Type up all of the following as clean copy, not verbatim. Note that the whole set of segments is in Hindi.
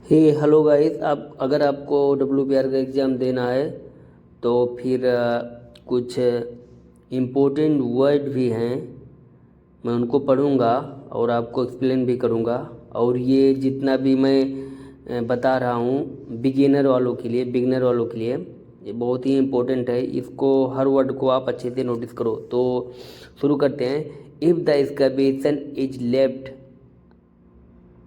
हे हेलो गाइस। आप अगर आपको WPR का एग्ज़ाम देना है तो फिर कुछ इम्पोर्टेंट वर्ड भी हैं, मैं उनको पढ़ूंगा और आपको एक्सप्लेन भी करूंगा। और ये जितना भी मैं बता रहा हूँ बिगिनर वालों के लिए ये बहुत ही इम्पोर्टेंट है। इसको हर वर्ड को आप अच्छे से नोटिस करो। तो शुरू करते हैं। If the excavation is left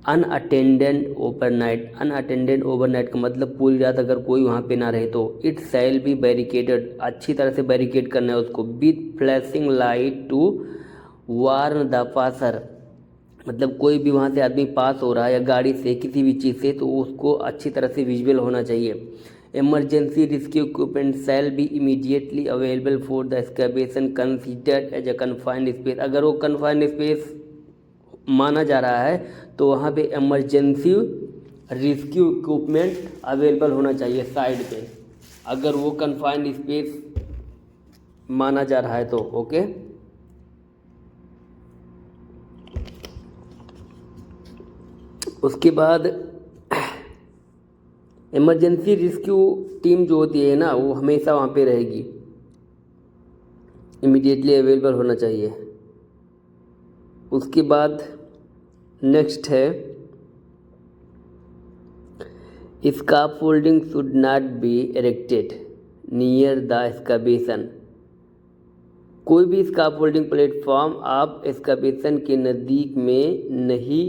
unattended overnight का मतलब पूरी रात अगर कोई वहाँ पे ना रहे तो इट शैल बी बैरिकेडेड, अच्छी तरह से बैरिकेड करना है उसको, with flashing light to warn the passer. मतलब कोई भी वहाँ से आदमी पास हो रहा है या गाड़ी से किसी भी चीज़ से तो उसको अच्छी तरह से विजुअल होना चाहिए। Emergency rescue equipment shall be immediately available for the excavation considered as a confined space. अगर वो कन्फाइंड स्पेस माना जा रहा है तो वहाँ पे इमरजेंसी रेस्क्यू इक्विपमेंट अवेलेबल होना चाहिए साइड पे, अगर वो कन्फाइंड स्पेस माना जा रहा है तो। ओके, उसके बाद इमरजेंसी रेस्क्यू टीम जो होती है ना वो हमेशा वहाँ पे रहेगी, इमीडिएटली अवेलेबल होना चाहिए। उसके बाद नेक्स्ट है scaffolding should not be erected near the excavation. कोई भी स्काफोल्डिंग प्लेटफॉर्म आप एक्सकवेशन के नज़दीक में नहीं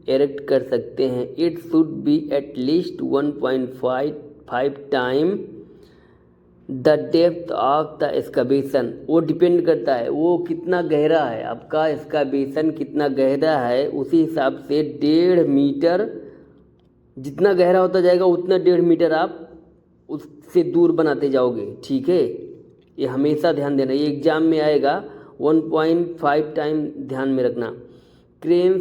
इरेक्ट कर सकते हैं। It should be at least 1.5 time the depth of the excavation. वो डिपेंड करता है वो कितना गहरा है, आपका एक्सकवेशन कितना गहरा है उसी हिसाब से 1.5 मीटर, जितना गहरा होता जाएगा उतना 1.5 मीटर आप उससे दूर बनाते जाओगे। ठीक है, ये हमेशा ध्यान देना, ये एग्जाम में आएगा। 1.5 टाइम ध्यान में रखना। Crane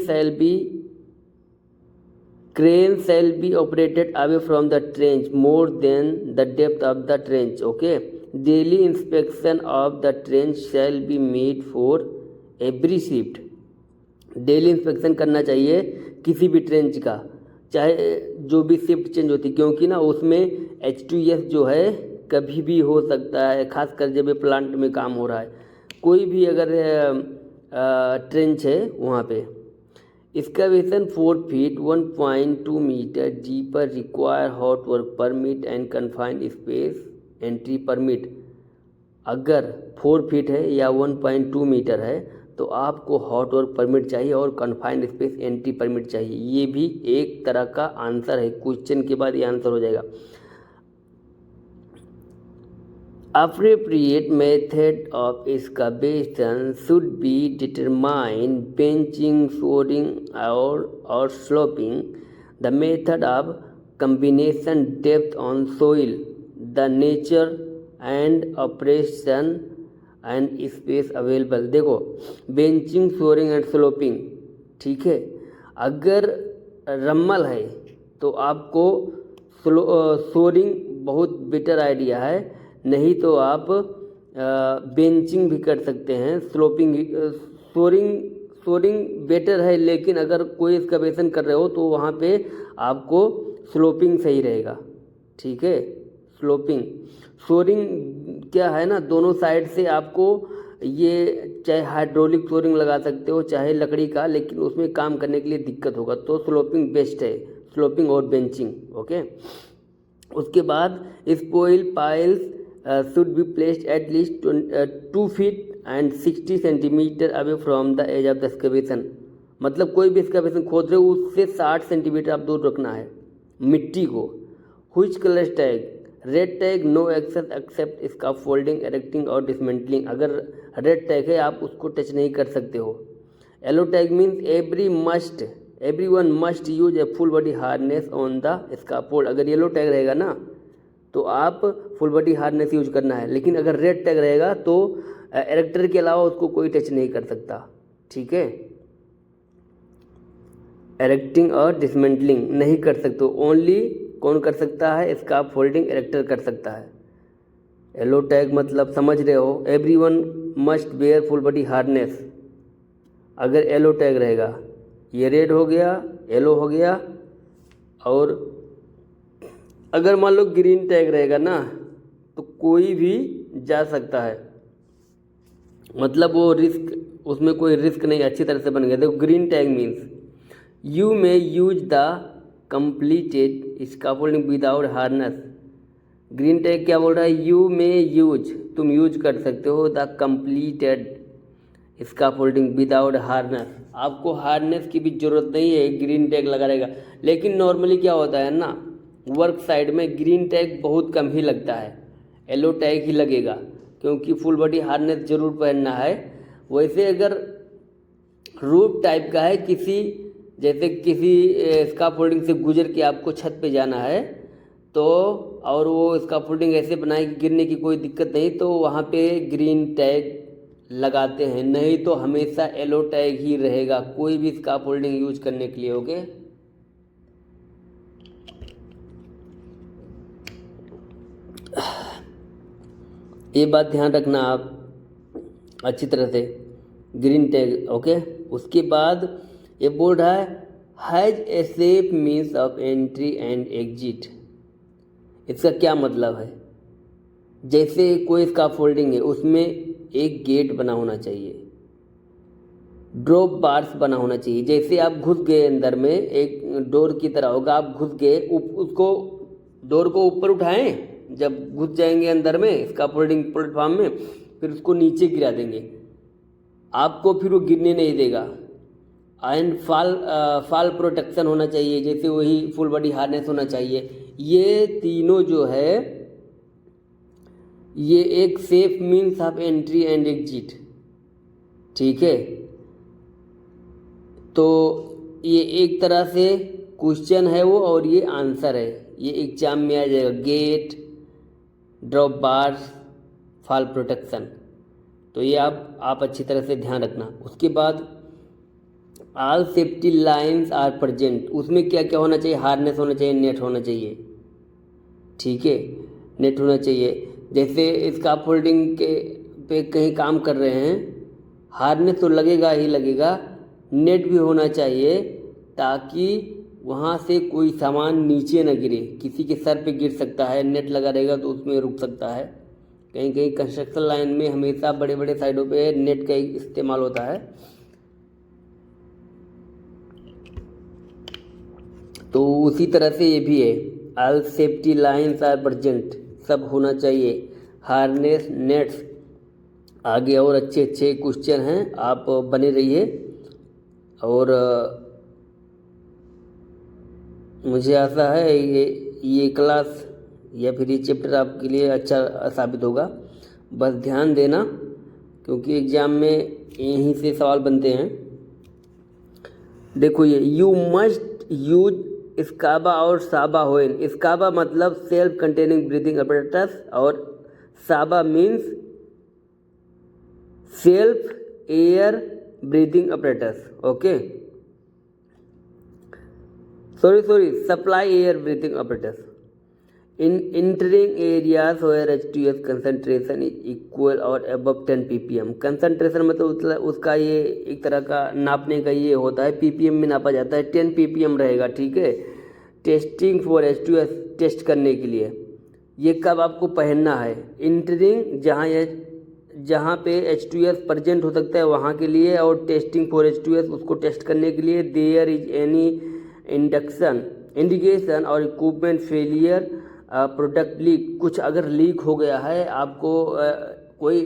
shall be operated away from the trench more than the depth of the trench. Okay, daily inspection of the trench shall be made for every shift. Daily inspection करना चाहिए किसी भी ट्रेंच का, चाहे जो भी शिफ्ट चेंज होती, क्योंकि ना उसमें H2S जो है कभी भी हो सकता है, खासकर जब ये प्लांट में काम हो रहा है। कोई भी अगर ट्रेंच है वहाँ पे excavation 4 feet 1.2 metre deeper require hot work permit and confined space entry permit. अगर 4 फीट है या 1.2 मीटर है तो आपको हॉट वर्क परमिट चाहिए और कन्फाइंड स्पेस एंट्री परमिट चाहिए। ये भी एक तरह का आंसर है, क्वेश्चन के बाद ये आंसर हो जाएगा। Appropriate method of excavation should be determined benching, shoring or sloping. The method of combination depth on soil, the nature and operation and space available। देखो, बेंचिंग, शोरिंग एंड स्लोपिंग, ठीक है। अगर रम्मल है तो आपको शोरिंग बहुत बेटर आइडिया है, नहीं तो आप बेंचिंग भी कर सकते हैं। शोरिंग बेटर है, लेकिन अगर कोई एक्सकवेशन कर रहे हो तो वहाँ पे आपको स्लोपिंग सही रहेगा। ठीक है, शोरिंग क्या है ना, दोनों साइड से आपको ये चाहे हाइड्रोलिक शोरिंग लगा सकते हो चाहे लकड़ी का, लेकिन उसमें काम करने के लिए दिक्कत होगा, तो स्लोपिंग बेस्ट है, स्लोपिंग और बेंचिंग। ओके, उसके बाद spoil piles should be placed at least 2 feet and 60 centimetre away from the edge of the excavation. मतलब कोई भी एक्सकवेशन खोद रहे हो उससे 60 सेंटीमीटर आप दूर रखना है मिट्टी को। Which colour tag? Red tag, no action except scaffolding, erecting और डिसमेंटलिंग। अगर रेड टैग है आप उसको टच नहीं कर सकते हो। Yellow tag means everyone must use a full body harness on the scaffold. अगर येलो टैग रहेगा ना तो आप फुल बॉडी हार्नेस यूज करना है, लेकिन अगर रेड टैग रहेगा तो इरेक्टर के अलावा उसको कोई टच नहीं कर सकता। ठीक है, इरेक्टिंग और डिसमेंटलिंग नहीं कर सकते, ओनली कौन कर सकता है? स्काफोल्डिंग इरेक्टर कर सकता है। येलो टैग मतलब समझ रहे हो, everyone must where full body harness. अगर येलो टैग रहेगा, ये रेड हो गया, येलो हो गया, और अगर मान लो ग्रीन टैग रहेगा ना तो कोई भी जा सकता है, मतलब वो रिस्क, उसमें कोई रिस्क नहीं, अच्छी तरह से बन गया। देखो green tag means you may use the completed scaffolding without harness. Green tag क्या बोल रहा है, यू मे यूज, तुम यूज कर सकते हो the completed scaffolding without harness, आपको हार्नेस की भी ज़रूरत नहीं है, ग्रीन टैग लगा रहेगा। लेकिन नॉर्मली क्या होता है ना, वर्क साइड में ग्रीन टैग बहुत कम ही लगता है, येलो टैग ही लगेगा, क्योंकि फुल बॉडी हार्नेस ज़रूर पहनना है। वैसे अगर रूफ टाइप का है, किसी जैसे किसी स्कैफोल्डिंग से गुजर के आपको छत पे जाना है तो, और वो स्कैफोल्डिंग ऐसे बनाए कि गिरने की कोई दिक्कत नहीं, तो वहाँ पे ग्रीन टैग लगाते हैं, नहीं तो हमेशा येलो टैग ही रहेगा कोई भी स्कैफोल्डिंग यूज करने के लिए। ओके, ये बात ध्यान रखना आप अच्छी तरह से, ग्रीन टैग। ओके, उसके बाद ये बोल रहा है has a safe means of entry and exit. इसका क्या मतलब है, जैसे कोई स्कैफोल्डिंग है उसमें एक गेट बना होना चाहिए, ड्रॉप बार्स बना होना चाहिए। जैसे आप घुस गए अंदर में, एक डोर की तरह होगा, आप घुस गए, उसको डोर को ऊपर उठाएं, जब घुस जाएंगे अंदर में स्कैफोल्डिंग प्लेटफॉर्म में, फिर उसको नीचे गिरा देंगे, आपको फिर वो गिरने नहीं देगा। एंड फॉल प्रोटेक्शन होना चाहिए, जैसे वही फुल बॉडी हार्नेस होना चाहिए। ये तीनों जो है ये एक safe means of entry and exit, ठीक है। तो ये एक तरह से क्वेश्चन है वो, और ये आंसर है, ये एग्जाम में आ जाएगा, गेट, ड्रॉप बार, फॉल प्रोटेक्शन। तो ये आप अच्छी तरह से ध्यान रखना। उसके बाद all safety lines are present, उसमें क्या क्या होना चाहिए, हार्नेस होना चाहिए, नेट होना चाहिए, ठीक है, नेट होना चाहिए। जैसे स्कैफोल्डिंग के पे कहीं काम कर रहे हैं, हार्नेस तो लगेगा ही लगेगा, नेट भी होना चाहिए ताकि वहाँ से कोई सामान नीचे न गिरे, किसी के सर पे गिर सकता है, नेट लगा रहेगा तो उसमें रुक सकता है। कहीं कहीं कंस्ट्रक्शन लाइन में हमेशा बड़े बड़े साइडों पे नेट का इस्तेमाल होता है। तो उसी तरह से ये भी है, all safety lines are present, सब होना चाहिए, हार्नेस, नेट्स। आगे और अच्छे अच्छे क्वेश्चन हैं, आप बने रहिए। और मुझे आशा है ये क्लास या फिर ये चैप्टर आपके लिए अच्छा साबित होगा। बस ध्यान देना, क्योंकि एग्ज़ाम में यहीं से सवाल बनते हैं। देखो ये यू मस्ट यूज स्काबा और साबा होइन। स्काबा मतलब सेल्फ कंटेनिंग ब्रीदिंग apparatus और साबा means self air breathing apparatus। Okay, sorry supply air breathing apparatus in entering areas where H2S concentration is equal और above 10 ppm। कंसनट्रेशन मतलब उसका ये एक तरह का नापने का ये होता है, ppm में नापा जाता है, 10 ppm रहेगा, ठीक है। टेस्टिंग फॉर H2S, टेस्ट करने के लिए ये कब आपको पहनना है, इंटरिंग जहाँ पे H2S प्रेजेंट हो सकता है वहाँ के लिए, और टेस्टिंग फॉर H2S उसको टेस्ट करने के लिए। देयर इज एनी इंडिकेशन और इक्विपमेंट फेलियर, प्रोडक्ट लीक, कुछ अगर लीक हो गया है, आपको कोई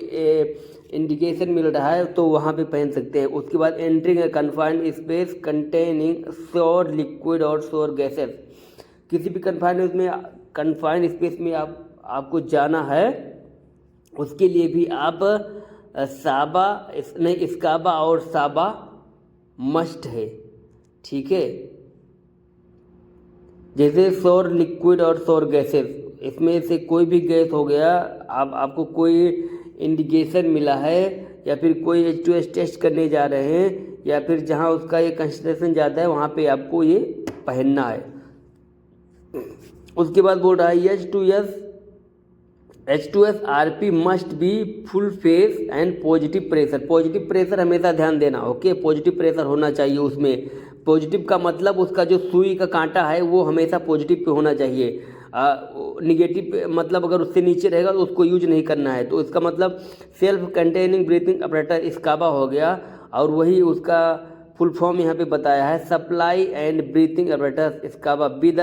इंडिकेशन मिल रहा है तो वहाँ पे पहन सकते हैं। उसके बाद entering a confined space containing sure liquid और श्योर गैसेस, किसी भी कन्फाइंड स्पेस में आपको जाना है, उसके लिए भी आप स्काबा और साबा मस्ट है, ठीक है। जैसे श्योर लिक्विड और श्योर गैसेस, इसमें से कोई भी गैस हो गया, आपको कोई इंडिकेशन मिला है, या फिर कोई H2S टेस्ट करने जा रहे हैं, या फिर जहां उसका ये कंसंट्रेशन ज़्यादा है वहां पे आपको ये पहनना है। उसके बाद बोल रहा है H2S RP must be full face and positive pressure. Positive pressure हमेशा ध्यान देना, ओके, पॉजिटिव प्रेशर होना चाहिए उसमें, पॉजिटिव का मतलब उसका जो सुई का कांटा है वो हमेशा पॉजिटिव पे होना चाहिए। निगेटिव मतलब अगर उससे नीचे रहेगा तो उसको यूज नहीं करना है। तो इसका मतलब सेल्फ कंटेनिंग ब्रीथिंग अपरेटस स्काबा हो गया, और वही उसका फुल फॉर्म यहाँ पे बताया है, supply and breathing apparatus scuba with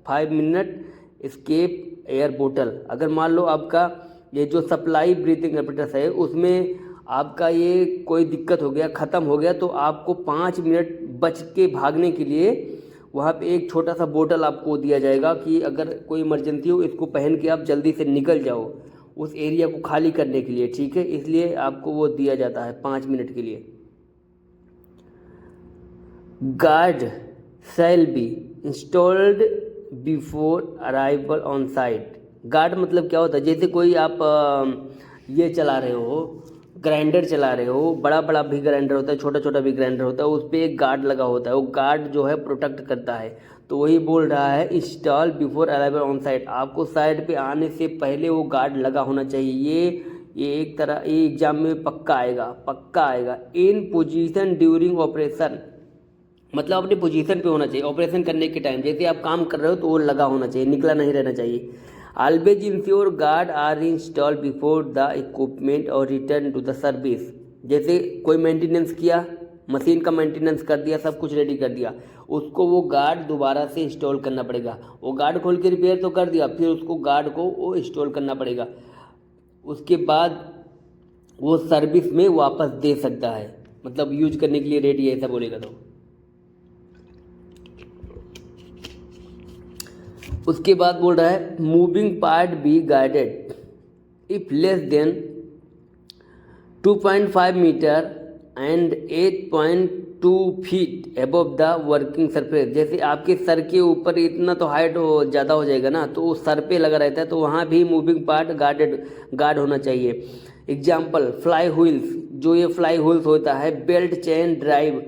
5 minute escape air बोतल। अगर मान लो आपका ये जो सप्लाई ब्रीथिंग अपरेटस है उसमें आपका ये कोई दिक्कत हो गया, ख़त्म हो गया, तो आपको 5 मिनट बच के भागने के लिए वहाँ पे एक छोटा सा बोतल आपको दिया जाएगा कि अगर कोई इमरजेंसी हो इसको पहन के आप जल्दी से निकल जाओ उस एरिया को खाली करने के लिए, ठीक है। इसलिए आपको वो दिया जाता है 5 मिनट के लिए। Guard shall be installed before arrival on site. Guard मतलब क्या होता है, जैसे कोई आप ये चला रहे हो, ग्राइंडर चला रहे हो, बड़ा बड़ा भी ग्राइंडर होता है, छोटा छोटा भी ग्राइंडर होता है, उस पर एक गार्ड लगा होता है, वो गार्ड जो है प्रोटेक्ट करता है। तो वही बोल रहा है install before arrival on site, आपको साइट पे आने से पहले वो गार्ड लगा होना चाहिए। ये एक तरह ये एग्जाम में पक्का आएगा। इन पोजीशन ड्यूरिंग ऑपरेशन, मतलब अपनी पोजीशन पे होना चाहिए ऑपरेशन करने के टाइम, जैसे आप काम कर रहे हो तो वो लगा होना चाहिए, निकला नहीं रहना चाहिए। Always ensure guard are install before the equipment और रिटर्न टू द सर्विस। जैसे कोई मेंटेनेंस किया, मशीन का मेंटेनेंस कर दिया, सब कुछ रेडी कर दिया, उसको वो गार्ड दोबारा से इंस्टॉल करना पड़ेगा। वो गार्ड खोल के रिपेयर तो कर दिया, फिर उसको गार्ड को वो इंस्टॉल करना पड़ेगा, उसके बाद वो सर्विस में वापस दे सकता है, मतलब यूज करने के लिए रेडी है, ऐसा बोलेगा। तो उसके बाद बोल रहा है moving part be guided if less than 2.5 metre and 8.2 feet above the working surface. जैसे आपके सर के ऊपर इतना तो हाइट ज़्यादा हो जाएगा ना, तो वो सर पे लगा रहता है, तो वहाँ भी मूविंग पार्ट गार्ड होना चाहिए। एग्जाम्पल फ्लाई व्हील्स, जो ये फ्लाई व्हील्स होता है, बेल्ट चेन ड्राइव,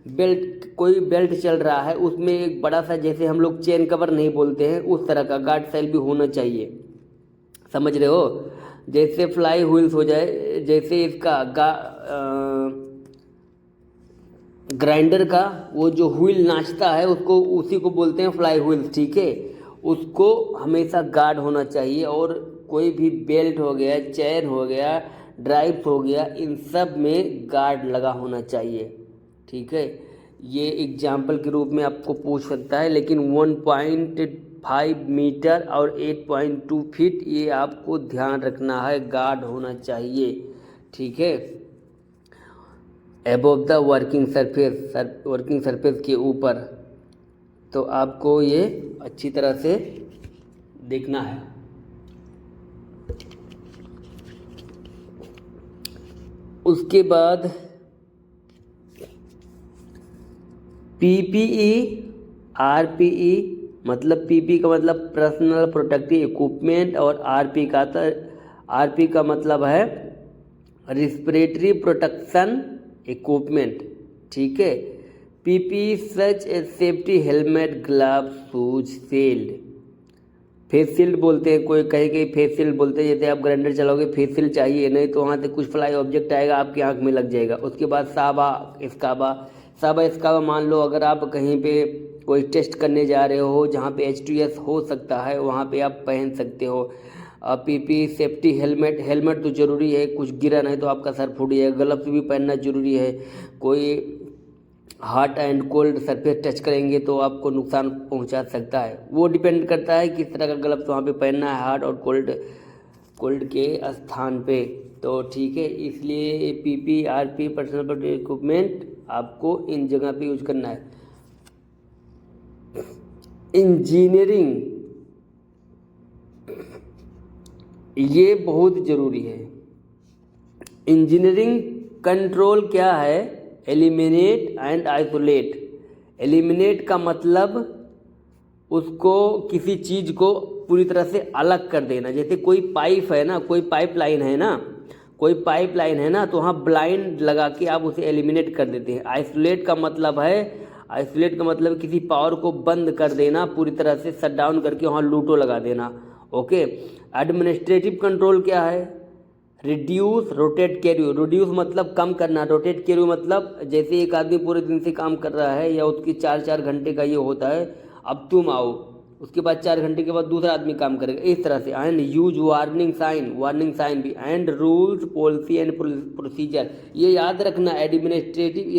बेल्ट कोई बेल्ट चल रहा है उसमें एक बड़ा सा, जैसे हम लोग चेन कवर नहीं बोलते हैं, उस तरह का गार्ड सेल भी होना चाहिए, समझ रहे हो। जैसे फ्लाई व्हील्स हो जाए, जैसे इसका ग्राइंडर का वो जो व्हील नाचता है उसको, उसी को बोलते हैं फ्लाई व्हील्स, ठीक है। उसको हमेशा गार्ड होना चाहिए। और कोई भी बेल्ट हो गया, चेन हो गया, ड्राइव हो गया, इन सब में गार्ड लगा होना चाहिए, ठीक है। ये एग्जाम्पल के रूप में आपको पूछ सकता है, लेकिन 1.5 मीटर और 8.2 फीट ये आपको ध्यान रखना है, गार्ड होना चाहिए, ठीक है। अबव द वर्किंग सरफेस के ऊपर, तो आपको ये अच्छी तरह से देखना है। उसके बाद PPE RPE, मतलब PP का मतलब पर्सनल प्रोटेक्टिव इक्विपमेंट, और RP का मतलब है रिस्पिरेटरी प्रोटेक्शन इक्विपमेंट, ठीक है। PPE सच ए safety helmet, glove, shoes, shield. Face shield बोलते हैं, कोई कहीं फेस शील्ड बोलते हैं, जैसे आप ग्राइंडर चलाओगे फेस शील्ड चाहिए, नहीं तो वहाँ से कुछ फ्लाई ऑब्जेक्ट आएगा आपकी आंख में लग जाएगा। उसके बाद साबा स्काबा, मान लो अगर आप कहीं पे कोई टेस्ट करने जा रहे हो जहाँ पे H2S हो सकता है, वहाँ पे आप पहन सकते हो। PP सेफ्टी हेलमेट तो ज़रूरी है, कुछ गिरा नहीं तो आपका सर फूट जाएगा। ग्लव्स भी पहनना ज़रूरी है, कोई hot and cold surface touch करेंगे तो आपको नुकसान पहुंचा सकता है। वो डिपेंड करता है किस तरह का ग्लव्स वहाँ पे पहनना है, हॉट और कोल्ड के स्थान पे, तो ठीक है। इसलिए PP RP personal protective equipment आपको इन जगह पे यूज करना है। इंजीनियरिंग, ये बहुत ज़रूरी है। इंजीनियरिंग कंट्रोल क्या है? Eliminate and isolate. एलिमिनेट का मतलब उसको, किसी चीज़ को पूरी तरह से अलग कर देना। जैसे कोई पाइप है ना, कोई पाइपलाइन है ना, तो वहाँ ब्लाइंड लगा के आप उसे एलिमिनेट कर देते हैं। आइसोलेट का मतलब किसी पावर को बंद कर देना, पूरी तरह से शट डाउन करके वहाँ लूटो लगा देना। ओके। एडमिनिस्ट्रेटिव कंट्रोल क्या है? रिड्यूस रोटेट कैरियो, रिड्यूस मतलब कम करना, रोटेट कैरियो मतलब जैसे एक आदमी पूरे दिन से काम कर रहा है या उसकी 4-4 घंटे का ये होता है, अब तुम आओ उसके बाद 4 घंटे के बाद दूसरा आदमी काम करेगा, इस तरह से। एंड यूज वार्निंग साइन भी, and rules policy and procedure, ये याद रखना एडमिनिस्ट्रेटिव